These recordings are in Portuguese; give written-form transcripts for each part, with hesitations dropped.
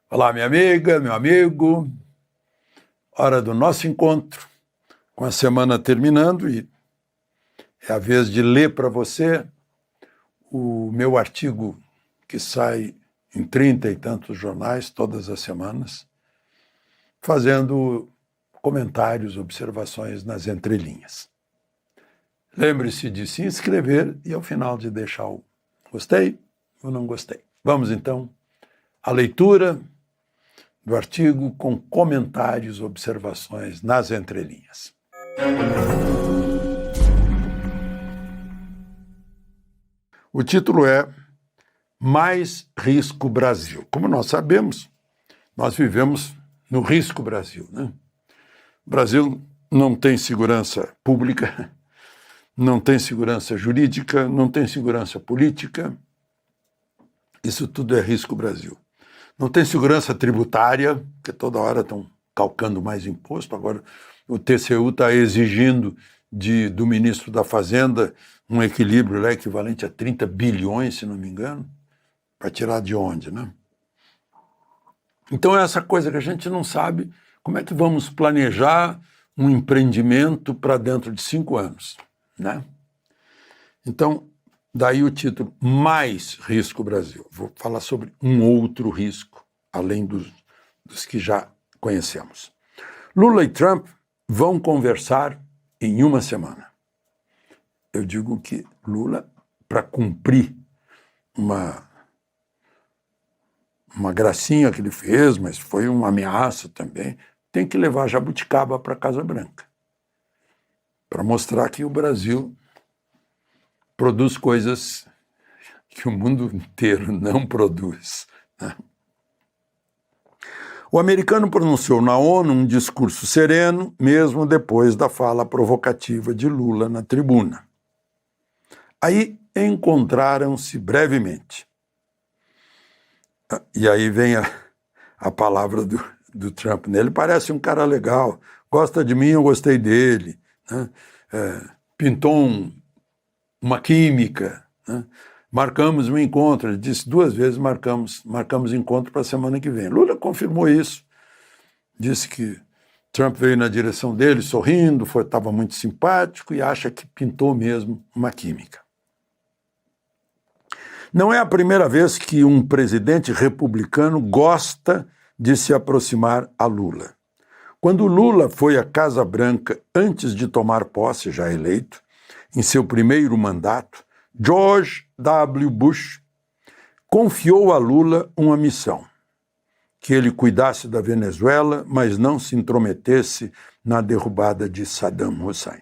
Olá, minha amiga, meu amigo. Hora do nosso encontro, com a semana terminando, e é a vez de ler para você o meu artigo que sai em 30 e tantos jornais todas as semanas, fazendo comentários, observações nas entrelinhas. Lembre-se de se inscrever e, ao final, de deixar o gostei ou não gostei. Vamos, então, à leitura do artigo com comentários, observações nas entrelinhas. O título é Mais Risco Brasil. Como nós sabemos, nós vivemos no risco Brasil, né? O Brasil não tem segurança pública, não tem segurança jurídica, não tem segurança política. Isso tudo é risco Brasil. Não tem segurança tributária, porque toda hora estão calcando mais imposto. Agora o TCU está exigindo do ministro da Fazenda um equilíbrio equivalente a 30 bilhões, se não me engano, para tirar de onde, né? Então é essa coisa que a gente não sabe como é que vamos planejar um empreendimento para dentro de 5 anos, né? Então, daí o título, Mais Risco Brasil. Vou falar sobre um outro risco, além dos que já conhecemos. Lula e Trump vão conversar em uma semana. Eu digo que Lula, para cumprir uma gracinha que ele fez, mas foi uma ameaça também, tem que levar jabuticaba para a Casa Branca, para mostrar que o Brasil produz coisas que o mundo inteiro não produz, né? O americano pronunciou na ONU um discurso sereno, mesmo depois da fala provocativa de Lula na tribuna. Aí encontraram-se brevemente. E aí vem a palavra do Trump, né? Ele parece um cara legal, gosta de mim, eu gostei dele, né? Pintou uma química, né? Marcamos um encontro, ele disse 2 vezes marcamos encontro para a semana que vem. Lula confirmou isso, disse que Trump veio na direção dele sorrindo, estava muito simpático e acha que pintou mesmo uma química. Não é a primeira vez que um presidente republicano gosta de se aproximar a Lula. Quando Lula foi à Casa Branca antes de tomar posse, já eleito, em seu primeiro mandato, George W. Bush confiou a Lula uma missão, que ele cuidasse da Venezuela, mas não se intrometesse na derrubada de Saddam Hussein.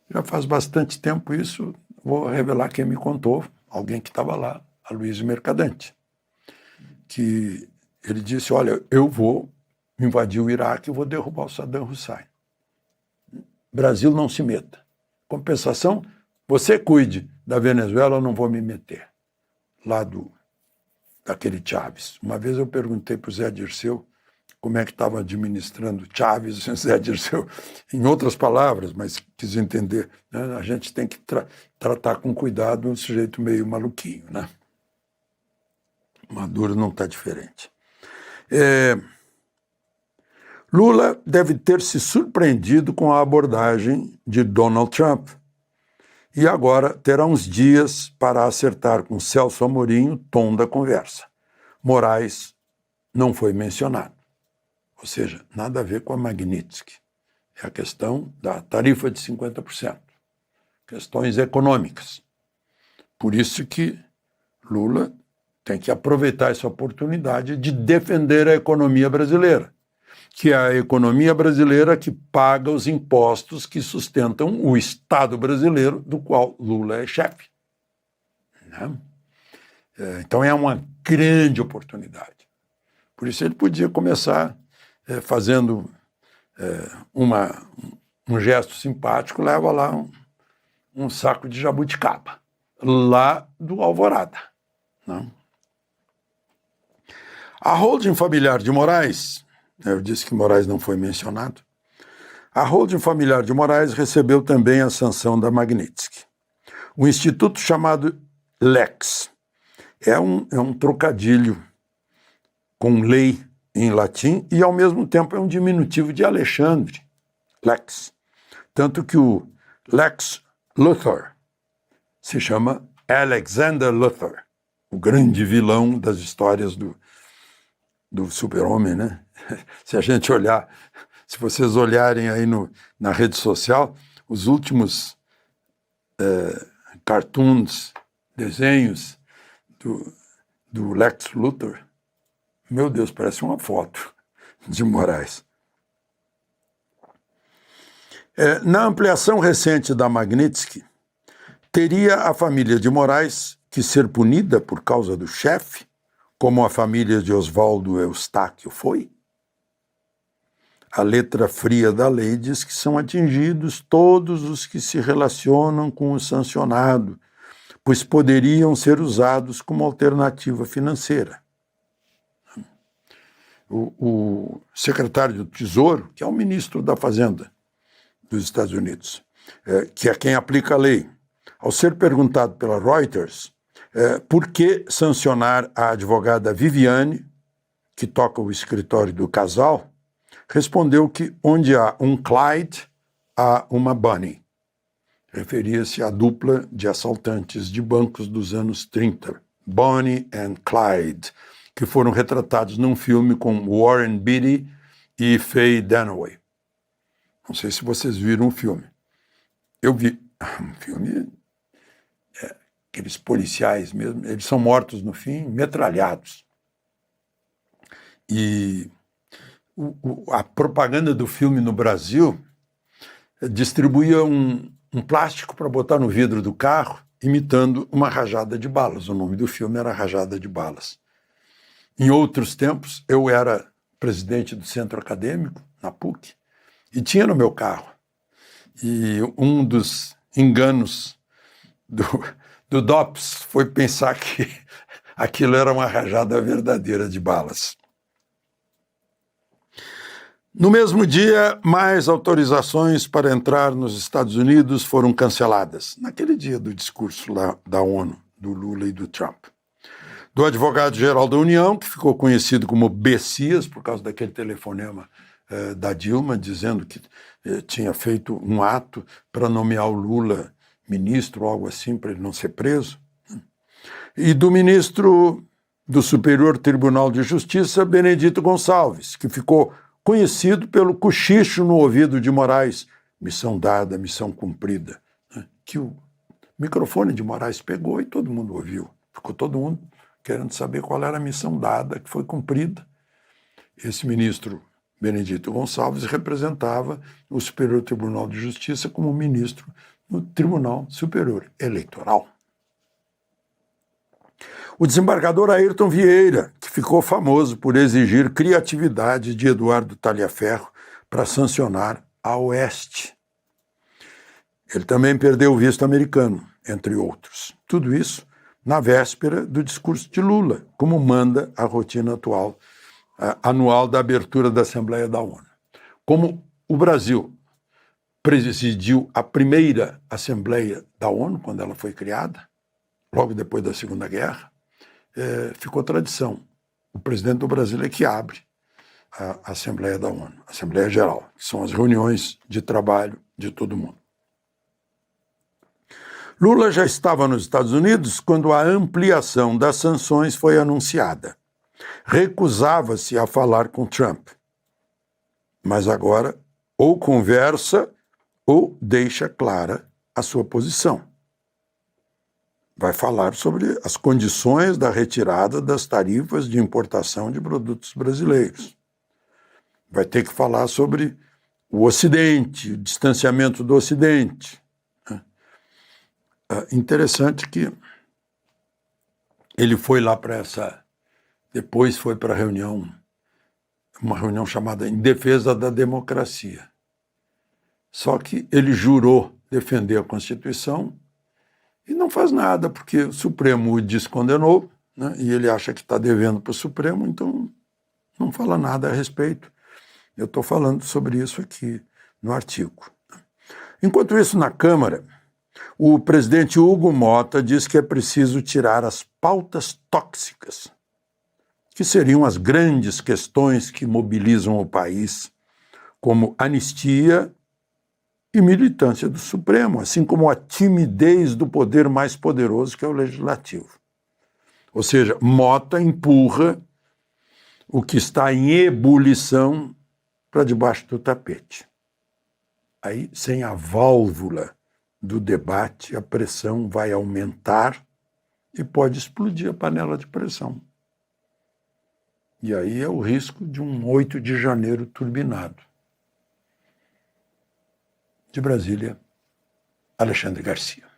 Já faz bastante tempo isso, vou revelar quem me contou, alguém que estava lá, Aloysio Mercadante, que ele disse, olha, eu vou invadir o Iraque e vou derrubar o Saddam Hussein. Brasil não se meta. Compensação, você cuide da Venezuela, eu não vou me meter. Lá daquele Chávez. Uma vez eu perguntei para o Zé Dirceu como é que estava administrando Chávez, o Zé Dirceu, em outras palavras, mas quis entender, né? A gente tem que tratar com cuidado um sujeito meio maluquinho, né? Maduro não está diferente. Lula deve ter se surpreendido com a abordagem de Donald Trump e agora terá uns dias para acertar com Celso Amorim o tom da conversa. Moraes não foi mencionado, ou seja, nada a ver com a Magnitsky. É a questão da tarifa de 50%, questões econômicas. Por isso que Lula tem que aproveitar essa oportunidade de defender a economia brasileira, que é a economia brasileira que paga os impostos que sustentam o Estado brasileiro, do qual Lula é chefe, né? Então é uma grande oportunidade. Por isso ele podia começar fazendo um gesto simpático, leva lá um saco de jabuticaba, lá do Alvorada, né? A holding familiar de Moraes, eu disse que Moraes não foi mencionado, a holding familiar de Moraes recebeu também a sanção da Magnitsky. O instituto chamado Lex é um trocadilho com lei em latim, e ao mesmo tempo é um diminutivo de Alexandre, Lex. Tanto que o Lex Luthor se chama Alexander Luthor, o grande vilão das histórias do super-homem, né? Se a gente olhar, se vocês olharem aí na rede social, os últimos cartoons, desenhos do Lex Luthor, meu Deus, parece uma foto de Moraes. Na ampliação recente da Magnitsky, teria a família de Moraes que ser punida por causa do chefe, como a família de Oswaldo Eustáquio foi? A letra fria da lei diz que são atingidos todos os que se relacionam com o sancionado, pois poderiam ser usados como alternativa financeira. O secretário do Tesouro, que é o ministro da Fazenda dos Estados Unidos, que é quem aplica a lei, ao ser perguntado pela Reuters por que sancionar a advogada Viviane, que toca o escritório do casal, respondeu que onde há um Clyde, há uma Bonnie. Referia-se à dupla de assaltantes de bancos dos anos 30, Bonnie and Clyde, que foram retratados num filme com Warren Beatty e Faye Dunaway. Não sei se vocês viram o filme. Eu vi. Um filme, aqueles policiais mesmo, eles são mortos no fim, metralhados. E a propaganda do filme no Brasil distribuía um plástico para botar no vidro do carro, imitando uma rajada de balas. O nome do filme era Rajada de Balas. Em outros tempos, eu era presidente do centro acadêmico, na PUC, e tinha no meu carro. E um dos enganos do DOPS foi pensar que aquilo era uma rajada verdadeira de balas. No mesmo dia, mais autorizações para entrar nos Estados Unidos foram canceladas, naquele dia do discurso lá da ONU, do Lula e do Trump. Do advogado-geral da União, que ficou conhecido como Bessias, por causa daquele telefonema da Dilma, dizendo que tinha feito um ato para nomear o Lula ministro, algo assim, para ele não ser preso. E do ministro do Superior Tribunal de Justiça, Benedito Gonçalves, que ficou conhecido pelo cochicho no ouvido de Moraes, missão dada, missão cumprida, que o microfone de Moraes pegou e todo mundo ouviu. Ficou todo mundo querendo saber qual era a missão dada, que foi cumprida. Esse ministro Benedito Gonçalves representava o Superior Tribunal de Justiça como ministro no Tribunal Superior Eleitoral. O desembargador Ayrton Vieira, que ficou famoso por exigir criatividade de Eduardo Taliaferro para sancionar a Oeste. Ele também perdeu o visto americano, entre outros. Tudo isso na véspera do discurso de Lula, como manda a rotina atual, anual da abertura da Assembleia da ONU. Como o Brasil presidiu a primeira Assembleia da ONU, quando ela foi criada, logo depois da Segunda Guerra, ficou tradição. O presidente do Brasil é que abre a Assembleia da ONU, a Assembleia Geral, que são as reuniões de trabalho de todo mundo. Lula já estava nos Estados Unidos quando a ampliação das sanções foi anunciada. Recusava-se a falar com Trump. Mas agora ou conversa ou deixa clara a sua posição. Vai falar sobre as condições da retirada das tarifas de importação de produtos brasileiros. Vai ter que falar sobre o Ocidente, o distanciamento do Ocidente. Interessante que ele foi lá para depois foi para uma reunião chamada Em Defesa da Democracia. Só que ele jurou defender a Constituição e não faz nada, porque o Supremo o descondenou, né, e ele acha que está devendo para o Supremo, então não fala nada a respeito. Eu estou falando sobre isso aqui no artigo. Enquanto isso, na Câmara, o presidente Hugo Mota diz que é preciso tirar as pautas tóxicas. que seriam as grandes questões que mobilizam o país, como anistia e militância do Supremo, assim como a timidez do poder mais poderoso, que é o Legislativo. Ou seja, Mota empurra o que está em ebulição para debaixo do tapete. Aí, sem a válvula do debate, a pressão vai aumentar e pode explodir a panela de pressão. E aí é o risco de um 8 de janeiro turbinado. De Brasília, Alexandre Garcia.